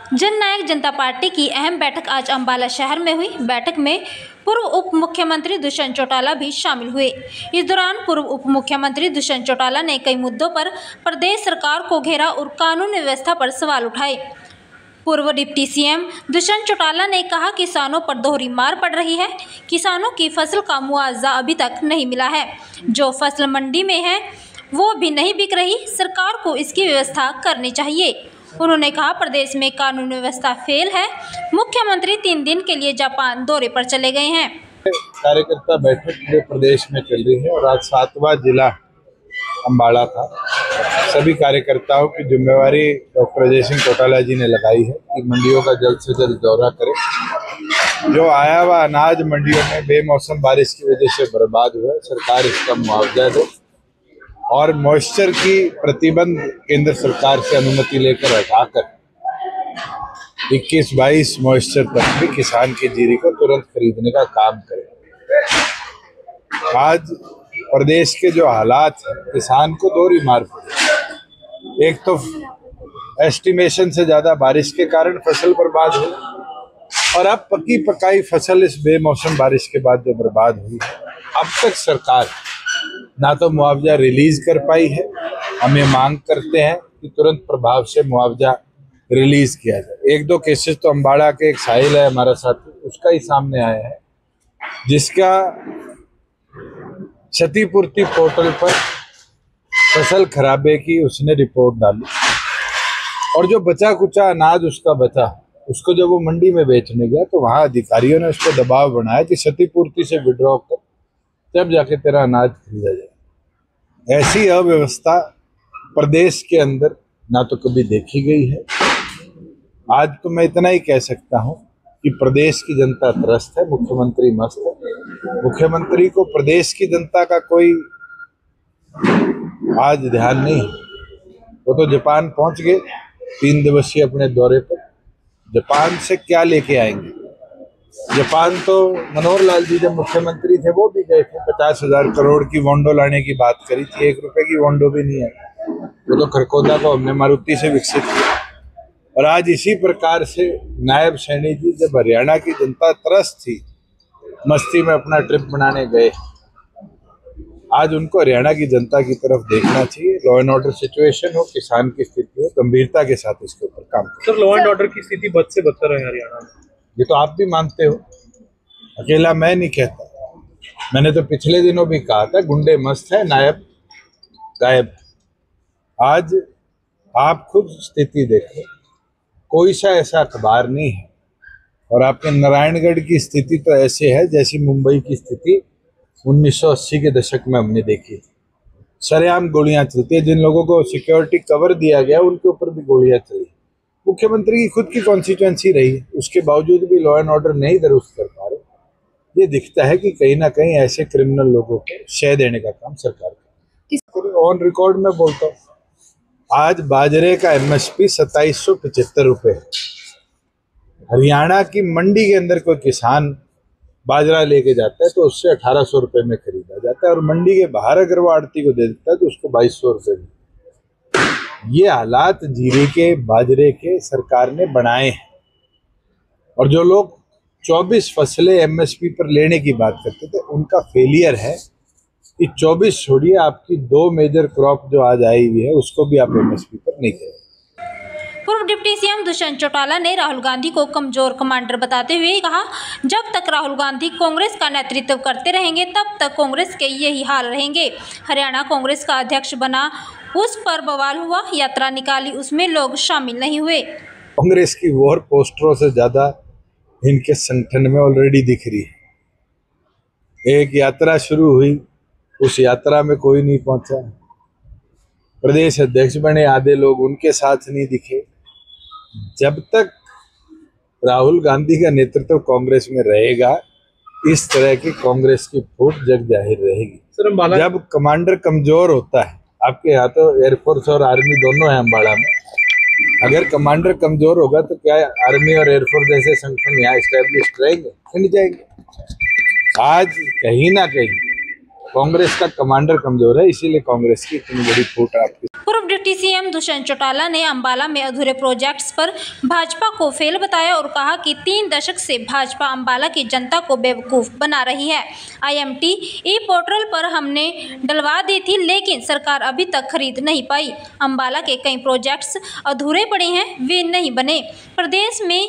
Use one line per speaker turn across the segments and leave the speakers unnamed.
जननायक जनता party की अहम बैठक आज अंबाला शहर में हुई। बैठक में पूर्व उप मुख्यमंत्री दुष्यंत चौटाला भी शामिल हुए। इस दौरान पूर्व उप मुख्यमंत्री दुष्यंत चौटाला ने कई मुद्दों पर प्रदेश सरकार को घेरा और कानून व्यवस्था पर सवाल उठाए। पूर्व डिप्टी सीएम दुष्यंत चौटाला ने कहा, किसानों पर दोहरी मार पड़ रही है। किसानों की फसल का मुआवजा अभी तक नहीं मिला है। जो फसल मंडी में है वो भी नहीं बिक रही। सरकार को इसकी व्यवस्था करनी चाहिए। उन्होंने कहा, प्रदेश में कानून व्यवस्था फेल है। मुख्यमंत्री 3 दिन के लिए जापान दौरे पर चले गए हैं।
कार्यकर्ता बैठक पूरे प्रदेश में चल रही है और आज 7वां जिला अंबाला था। सभी कार्यकर्ताओं की जिम्मेवारी डॉक्टर अजय सिंह चौटाला जी ने लगाई है कि मंडियों का जल्द से जल्द दौरा करें। जो आया हुआ अनाज मंडियों में बेमौसम बारिश की वजह से बर्बाद हुआ है, सरकार इसका मुआवजा दे और मॉइस्चर की प्रतिबंध केंद्र सरकार से अनुमति लेकर हटाकर 21-22 मॉइस्चर तक भी किसान की जीरी को तुरंत खरीदने का काम करें। आज प्रदेश के जो हालात हैं, किसान को दोहरी मार पड़ी। एक तो एस्टिमेशन से ज्यादा बारिश के कारण फसल बर्बाद हुई और अब पकी पकाई फसल इस बेमौसम बारिश के बाद जो बर्बाद हुई, अब तक सरकार ना तो मुआवजा रिलीज कर पाई है। हमें मांग करते हैं कि तुरंत प्रभाव से मुआवजा रिलीज किया जाए। 1-2 केसेस तो अंबाड़ा के एक साहिल है हमारा साथी, उसका ही सामने आया है, जिसका क्षतिपूर्ति पोर्टल पर फसल खराबे की उसने रिपोर्ट डाली और जो बचा कुचा अनाज उसका बचा, उसको जब वो मंडी में बेचने गया तो वहां अधिकारियों ने उसको दबाव बनाया कि क्षतिपूर्ति से विड्रॉ कर, तब जाके तेरा अनाज खरीदा जाए। ऐसी अव्यवस्था प्रदेश के अंदर ना तो कभी देखी गई है। आज तो मैं इतना ही कह सकता हूं कि प्रदेश की जनता त्रस्त है, मुख्यमंत्री मस्त है। मुख्यमंत्री को प्रदेश की जनता का कोई आज ध्यान नहीं है। वो तो जापान पहुंच गए 3 दिवसीय अपने दौरे पर। जापान से क्या लेके आएंगे? जापान तो मनोहर लाल जी जब मुख्यमंत्री थे वो भी गए थे, 50,000 करोड़ की वोंडो लाने की बात करी थी। 1 रुपए की वोंडो भी नहीं आई। वो तो खरकोदा को हमने मारुति से विकसित किया। और आज इसी प्रकार से नायब सैनी जी जब हरियाणा की जनता त्रस्त थी, मस्ती में अपना ट्रिप बनाने गए, आज उनको हरियाणा की जनता की तरफ देखना चाहिए। लॉ एंड ऑर्डर सिचुएशन हो, किसान की स्थिति हो, गंभीरता के साथ इसके ऊपर काम करें।
सर, लॉ एंड ऑर्डर की स्थिति बद से बदतर है हरियाणा में।
ये तो आप भी मानते हो, अकेला मैं नहीं कहता। मैंने तो पिछले दिनों भी कहा था गुंडे मस्त है, नायब गायब। आज आप खुद स्थिति देखो, कोई सा ऐसा अखबार नहीं है। और आपके नारायणगढ़ की स्थिति तो ऐसे है जैसी मुंबई की स्थिति 1980 के दशक में हमने देखी। सरेआम गोलियां चलती है। जिन लोगों को सिक्योरिटी कवर दिया गया उनके ऊपर भी गोलियां चली। मुख्यमंत्री की खुद की कॉन्स्टिट्यूएंसी रही है, उसके बावजूद भी लॉ एंड ऑर्डर नहीं दुरुस्त कर पा रहे। ये दिखता है कि कहीं ना कहीं ऐसे क्रिमिनल लोगों को शय देने का काम सरकार का। ऑन रिकॉर्ड में बोलता हूँ, आज बाजरे का एमएसपी 2775 रुपए। हरियाणा की मंडी के अंदर कोई किसान बाजरा लेके जाता है तो उससे 1800 रुपए में खरीदा जाता है और मंडी के बाहर अगर वो आड़ती को दे देता है तो उसको 2200 रुपए में। ये हालात जीरे के, बाजरे के सरकार ने बनाए हैं। और जो लोग 24 फसलें एमएसपी पर लेने की बात करते थे, उनका फेलियर है कि 24 छोड़िए, आपकी 2 मेजर क्रॉप जो आज आई हुई है उसको भी आप एमएसपी पर नहीं करें।
पूर्व डिप्टी सीएम दुष्यंत चौटाला ने राहुल गांधी को कमजोर कमांडर बताते हुए कहा, जब तक राहुल गांधी कांग्रेस का नेतृत्व करते रहेंगे तब तक कांग्रेस के यही हाल रहेंगे। हरियाणा कांग्रेस का अध्यक्ष बना, उस पर बवाल हुआ, यात्रा निकाली, उसमें लोग शामिल नहीं हुए।
कांग्रेस की वॉर पोस्टरों से ज्यादा इनके संगठन में ऑलरेडी दिख रही है। एक यात्रा शुरू हुई, उस यात्रा में कोई नहीं पहुंचा। प्रदेश अध्यक्ष बने, आधे लोग उनके साथ नहीं दिखे। जब तक राहुल गांधी का नेतृत्व कांग्रेस में रहेगा, इस तरह की कांग्रेस की फूट जग जाहिर रहेगी। जब कमांडर कमजोर होता है, आपके यहाँ तो एयरफोर्स और आर्मी दोनों है अंबाला में, अगर कमांडर कमजोर होगा तो क्या आर्मी और एयरफोर्स जैसे संगठन यहाँ स्टैब्लिश रहेंगे? नहीं जाएंगे। आज कहीं ना कहीं कांग्रेस का कमांडर कमजोर है, इसीलिए कांग्रेस की इतनी बड़ी फूट आपकी।
पूर्व डिप्टी सीएम दुष्यंत चौटाला ने अंबाला में अधूरे प्रोजेक्ट्स पर भाजपा को फेल बताया और कहा कि 3 दशक से भाजपा अंबाला की जनता को बेवकूफ बना रही है। IMT ई पोर्टल पर हमने डलवा दी थी, लेकिन सरकार अभी तक खरीद नहीं पाई। अंबाला के कई प्रोजेक्ट्स अधूरे पड़े हैं, वे नहीं बने। प्रदेश में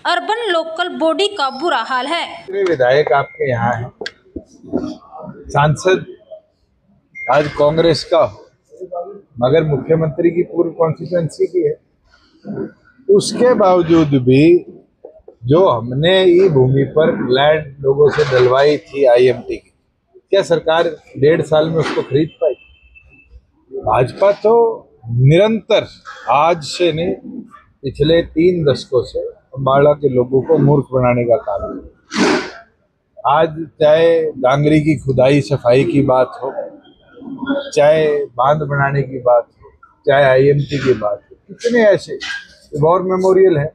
अर्बन लोकल बॉडी का बुरा हाल है।
विधायक आपके यहाँ है, सांसद आज कांग्रेस का मगर मुख्यमंत्री की पूर्व कॉन्स्टिट्यूएंसी की है, उसके बावजूद भी जो हमने ई भूमि पर लैंड लोगों से डलवाई थी IMT की, क्या सरकार 1.5 साल में उसको खरीद पाई? भाजपा तो निरंतर आज से नहीं पिछले 3 दशकों से अंबाला के लोगों को मूर्ख बनाने का काम है। आज चाहे डांगरी की खुदाई सफाई की बात हो, चाहे बांध बनाने की बात हो, चाहे IMT की बात हो, कितने ऐसे वॉर मेमोरियल है।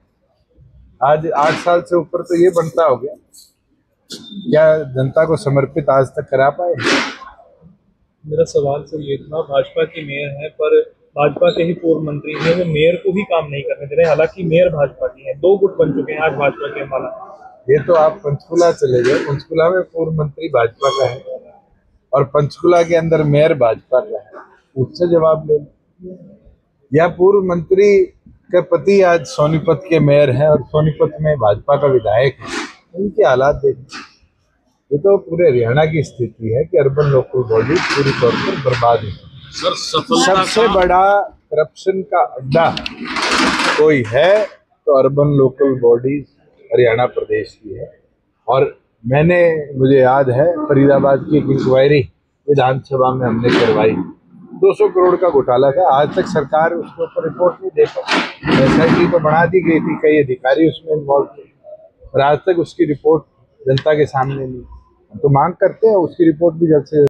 आज 8 साल से ऊपर तो ये बनता हो गया, क्या जनता को समर्पित आज तक करा पाए?
मेरा सवाल सर ये था, भाजपा की मेयर है पर भाजपा के ही पूर्व मंत्री हैं, वो मेयर को ही काम नहीं करने दे रहे। हालांकि मेयर भाजपा की है, 2 गुट बन चुके हैं आज भाजपा के अंबाला।
ये तो आप पंचकुला चले जाए, पंचकुला में पूर्व मंत्री भाजपा का है और पंचकुला के अंदर मेयर भाजपा का है, उससे जवाब ले लो। या पूर्व मंत्री के पति आज सोनीपत के मेयर हैं और सोनीपत में भाजपा का विधायक है, उनके हालात देखिए। ये तो पूरे हरियाणा की स्थिति है कि अर्बन लोकल बॉडी पूरी तौर पर बर्बाद है। सबसे बड़ा करप्शन का अड्डा कोई है तो अर्बन लोकल बॉडी हरियाणा प्रदेश की है। और मुझे याद है फरीदाबाद की एक इंक्वायरी विधानसभा में हमने करवाई, 200 करोड़ का घोटाला था। आज तक सरकार उसके ऊपर रिपोर्ट नहीं दे पाई। SIT तो बढ़ा दी गई थी, कई अधिकारी उसमें इन्वॉल्व थे, और आज तक उसकी रिपोर्ट जनता के सामने नहीं। हम तो मांग करते हैं उसकी रिपोर्ट भी जल्द से